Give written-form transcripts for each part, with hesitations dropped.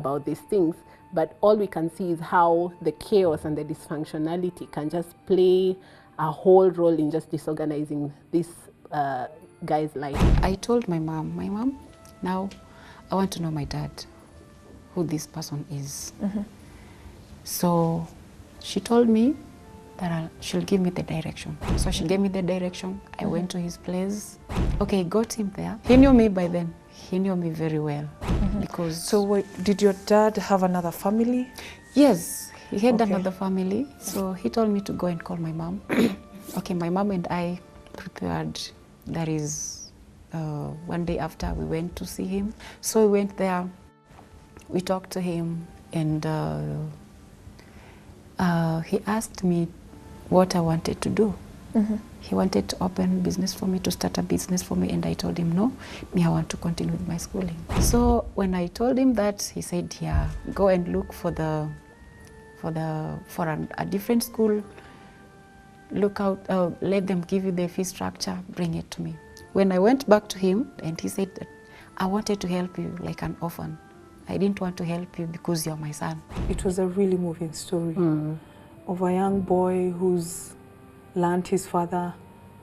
about these things, but all we can see is how the chaos and the dysfunctionality can just play a whole role in just disorganizing this guy's life. I told my mom, now I want to know my dad, who this person is. So she told me that she'll give me the direction. So she gave me the direction. I went to his place. Okay, got him there. He knew me by then. He knew me very well. Because So wait, did your dad have another family? yes, he had Okay. another family. So he told me to go and call my mom. Okay, my mom and I prepared. That is, one day after we went to see him. So we went there, we talked to him, and he asked me what I wanted to do. He wanted to open business for me, to start a business for me, and I told him no, me I want to continue with my schooling. So when I told him that, he said, yeah, go and look for a different school. Look out, let them give you the fee structure, bring it to me. When I went back to him, and he said that I wanted to help you like an orphan. I didn't want to help you because you're my son. It was a really moving story of a young boy who's learned his father,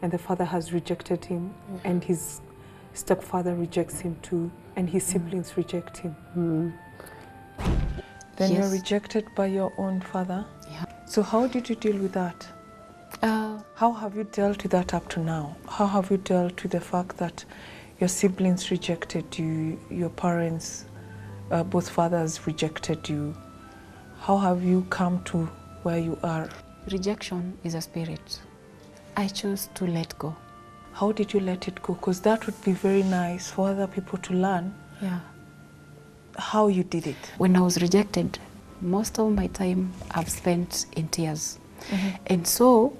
and the father has rejected him, and his stepfather rejects him too, and his siblings reject him. Then you're Yes. rejected by your own father. Yeah. So how did you deal with that? How have you dealt with that up to now? How have you dealt with the fact that your siblings rejected you, your parents, both fathers rejected you? How have you come to where you are? Rejection is a spirit. I chose to let go. How did you let it go? Because that would be very nice for other people to learn Yeah. how you did it. When I was rejected, most of my time I've spent in tears. And so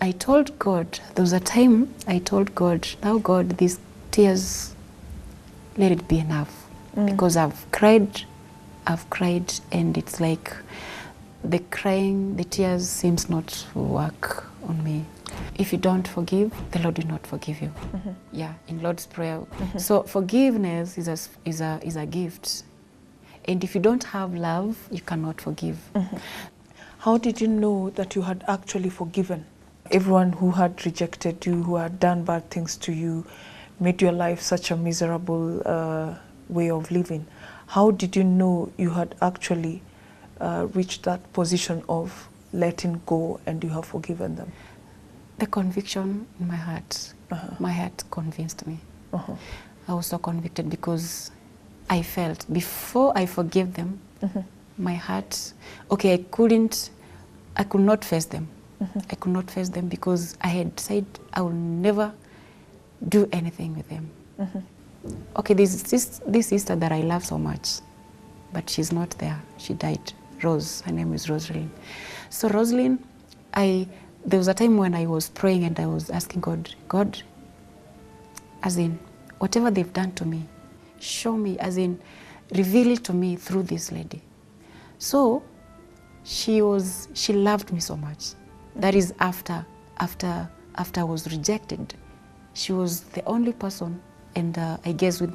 I told God, there was a time I told God, now God, these tears, let it be enough. Because I've cried, and it's like the crying, the tears seems not to work on me. If you don't forgive, the Lord will not forgive you. Yeah, in Lord's Prayer. So forgiveness is a gift. And if you don't have love, you cannot forgive. How did you know that you had actually forgiven everyone who had rejected you, who had done bad things to you, made your life such a miserable way of living? How did you know you had actually reached that position of letting go and you have forgiven them? The conviction in my heart, my heart convinced me. I was so convicted because I felt before I forgave them, my heart, okay, I could not face them. I could not face them because I had said I will never do anything with them. Okay, this sister that I love so much, but she's not there. She died. Rose, her name is Rosalyn. So Rosalyn, there was a time when I was praying and I was asking God, as in, whatever they've done to me, show me, as in, reveal it to me through this lady. So she loved me so much. That is after I was rejected. She was the only person, and I guess with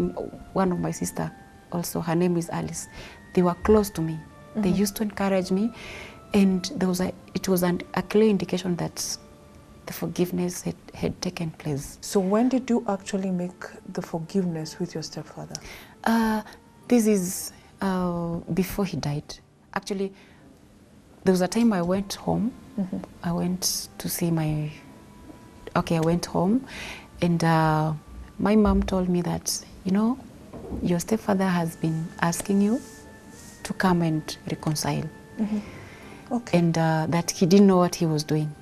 one of my sister also, her name is Alice. They were close to me. They used to encourage me, and it was a clear indication that the forgiveness had taken place. So when did you actually make the forgiveness with your stepfather? This is before he died. Actually, there was a time I went home. I went to see I went home, and my mom told me that, your stepfather has been asking you to come and reconcile. Okay. And that he didn't know what he was doing.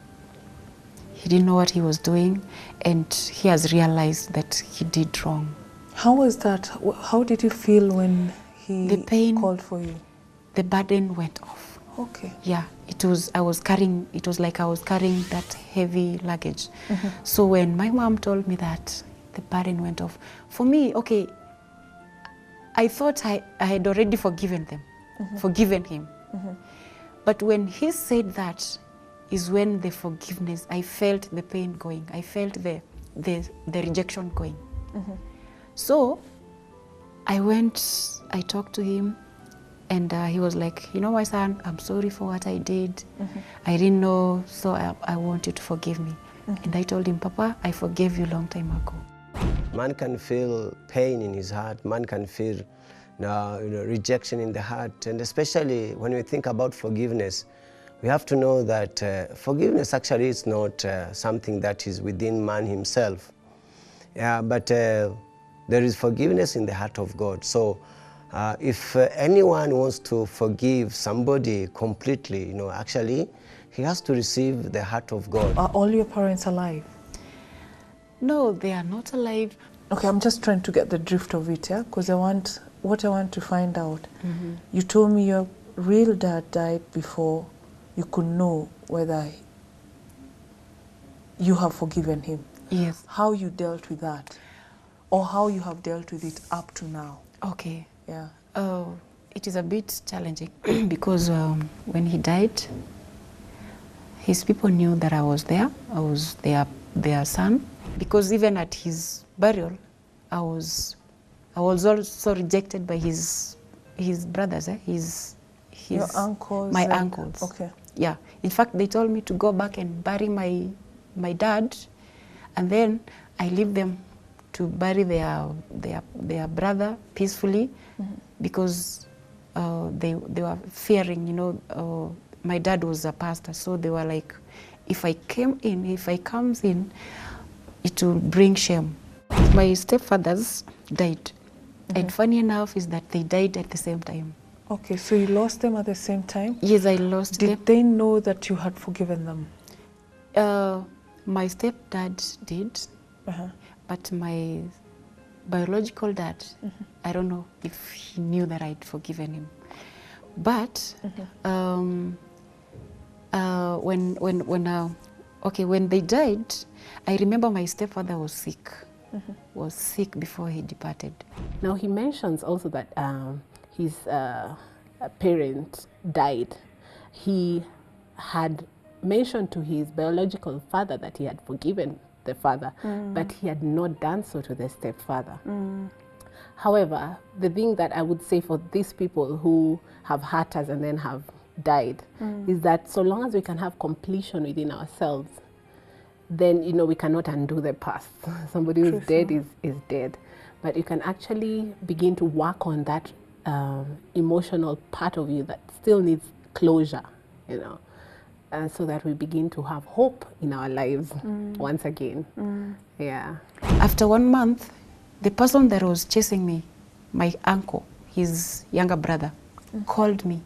He didn't know what he was doing, and he has realized that he did wrong. How was that? How did you feel when he The pain, called for you? The burden went off. Okay. Yeah, it was like I was carrying that heavy luggage. So when my mom told me that, the burden went off. For me, okay, I thought I had already forgiven them, forgiven him. But when he said that, is when the forgiveness, I felt the pain going. I felt the rejection going. So I talked to him, And he was like, you know, my son, I'm sorry for what I did. I didn't know, so I want you to forgive me. And I told him, Papa, I forgave you a long time ago. Man can feel pain in his heart. Man can feel rejection in the heart. And especially when we think about forgiveness, we have to know that forgiveness actually is not something that is within man himself. Yeah, but there is forgiveness in the heart of God. So if anyone wants to forgive somebody completely, actually, he has to receive the heart of God. Are all your parents alive? No, they are not alive. Okay, I'm just trying to get the drift of it, yeah? Because what I want to find out. You told me your real dad died before you could know whether you have forgiven him. Yes. How you dealt with that, or how you have dealt with it up to now. Okay. Yeah. It is a bit challenging because when he died, his people knew that I was there. I was their son. Because even at his burial, I was also rejected by his brothers. Your uncles. My uncles. Okay. Yeah. In fact, they told me to go back and bury my dad, and then I leave them to bury their brother peacefully, because they were fearing, my dad was a pastor, so they were like, if I comes in, it will bring shame. My stepfathers died, and funny enough is that they died at the same time. Okay, so you lost them at the same time? Yes, I lost them. Did they know that you had forgiven them? My stepdad did, but my biological dad, I don't know if he knew that I'd forgiven him. But when they died, I remember my stepfather was sick before he departed. Now he mentions also that his parent died. He had mentioned to his biological father that he had forgiven the father, but he had not done so to the stepfather. However, the thing that I would say for these people who have hurt us and then have died is that so long as we can have completion within ourselves, then we cannot undo the past. Somebody who's dead is dead, but you can actually begin to work on that emotional part of you that still needs closure, and so that we begin to have hope in our lives once again. Yeah. After 1 month, the person that was chasing me, my uncle, his younger brother, called me.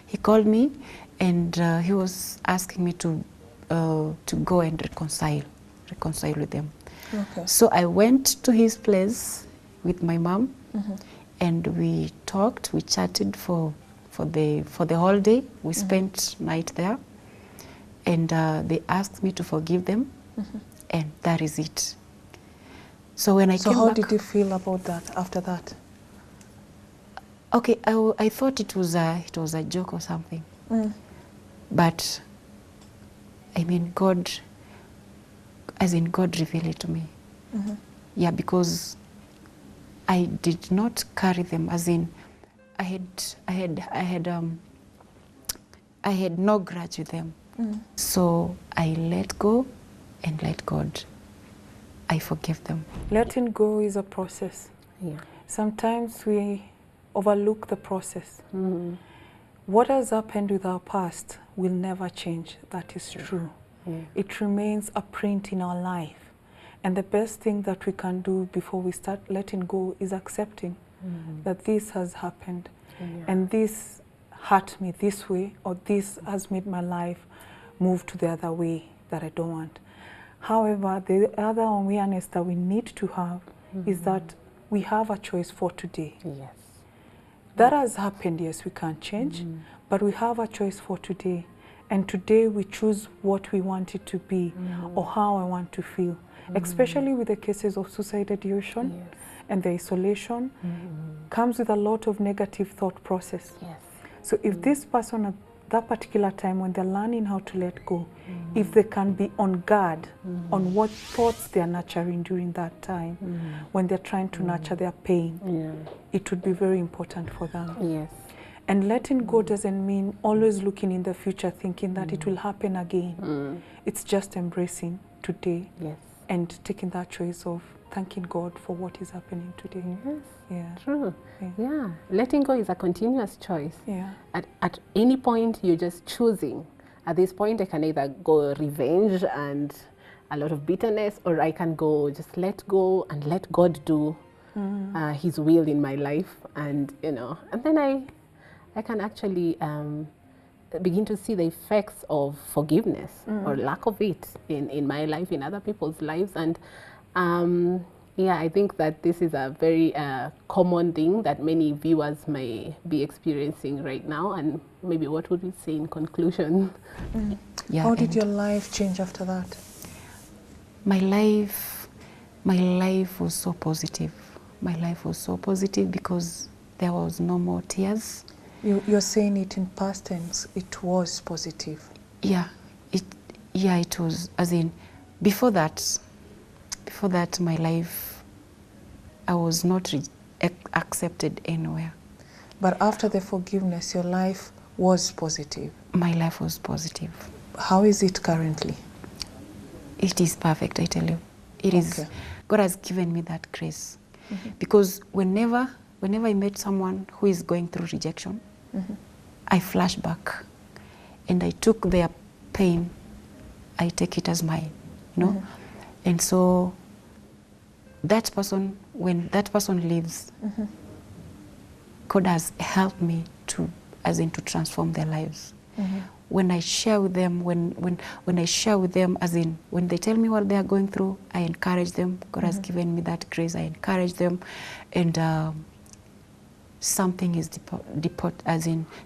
He called me, and he was asking me to go and reconcile with them. Okay. So I went to his place with my mom, and we talked. We chatted for the whole day. We spent night there, and they asked me to forgive them, and that is it. So when I came back, how did you feel about that after that? Okay, I thought it was a joke or something, but I mean God revealed it to me. Yeah, because I did not carry them, as in I had no grudge with them. So I let go and let God. I forgive them. Letting go is a process. Yeah. Sometimes we overlook the process. What has happened with our past will never change. That is true. It remains a print in our life. And the best thing that we can do before we start letting go is accepting that this has happened. And this hurt me this way, or this has made my life move to the other way that I don't want. However, the other awareness that we need to have is that we have a choice for today. Yes. That has happened, yes, we can't change, but we have a choice for today. And today we choose what we want it to be, or how I want to feel. Especially with the cases of suicide ideation and the isolation, comes with a lot of negative thought process. Yes. So if this person at that particular time, when they're learning how to let go, if they can be on guard on what thoughts they're nurturing during that time, when they're trying to nurture their pain, it would be very important for them. Yes. And letting go doesn't mean always looking in the future thinking that it will happen again. It's just embracing today Yes. and taking that choice of thanking God for what is happening today. Yes. Yeah. True. Yeah. Yeah. Letting go is a continuous choice. Yeah. At any point, you're just choosing. At this point, I can either go revenge and a lot of bitterness, or I can go just let go and let God do His will in my life, and and then I can actually begin to see the effects of forgiveness or lack of it in my life, in other people's lives, and yeah, I think that this is a very common thing that many viewers may be experiencing right now. And maybe what would we say in conclusion? Yeah, How did and your life change after that? my life was so positive. My life was so positive because there was no more tears. You're saying it in past tense. It was positive. Yeah, it was, as in, before that, my life, I was not accepted anywhere. But after the forgiveness, your life was positive. My life was positive. How is it currently? It is perfect, I tell you. It is. Okay. God has given me that grace. Because whenever I met someone who is going through rejection, I flash back and I took their pain, I take it as mine, And so that person, when that person leaves, God has helped me to transform their lives. When I share with them, when I share with them, as in when they tell me what they are going through, I encourage them. God has given me that grace. I encourage them, and something is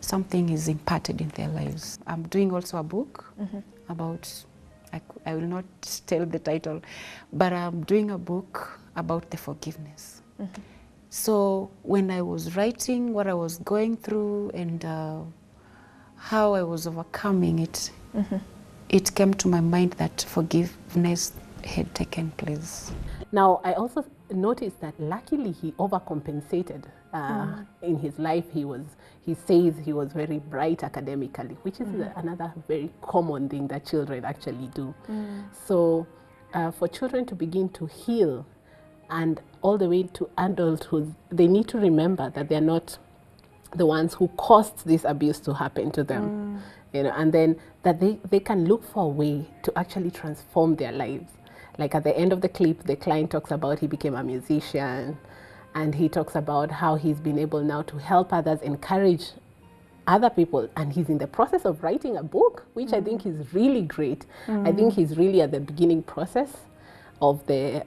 something is imparted in their lives. I'm doing also a book about. I will not tell the title, but I'm doing a book about the forgiveness. So when I was writing what I was going through and how I was overcoming it, it came to my mind that forgiveness had taken place. Now, I also noticed that luckily he overcompensated in his life. He says he was very bright academically, which is another very common thing that children actually do. So for children to begin to heal and all the way to adulthood, they need to remember that they're not the ones who caused this abuse to happen to them, and then that they can look for a way to actually transform their lives. Like at the end of the clip, the client talks about he became a musician, and he talks about how he's been able now to help others, encourage other people, and he's in the process of writing a book, which I think is really great. I think he's really at the beginning process of the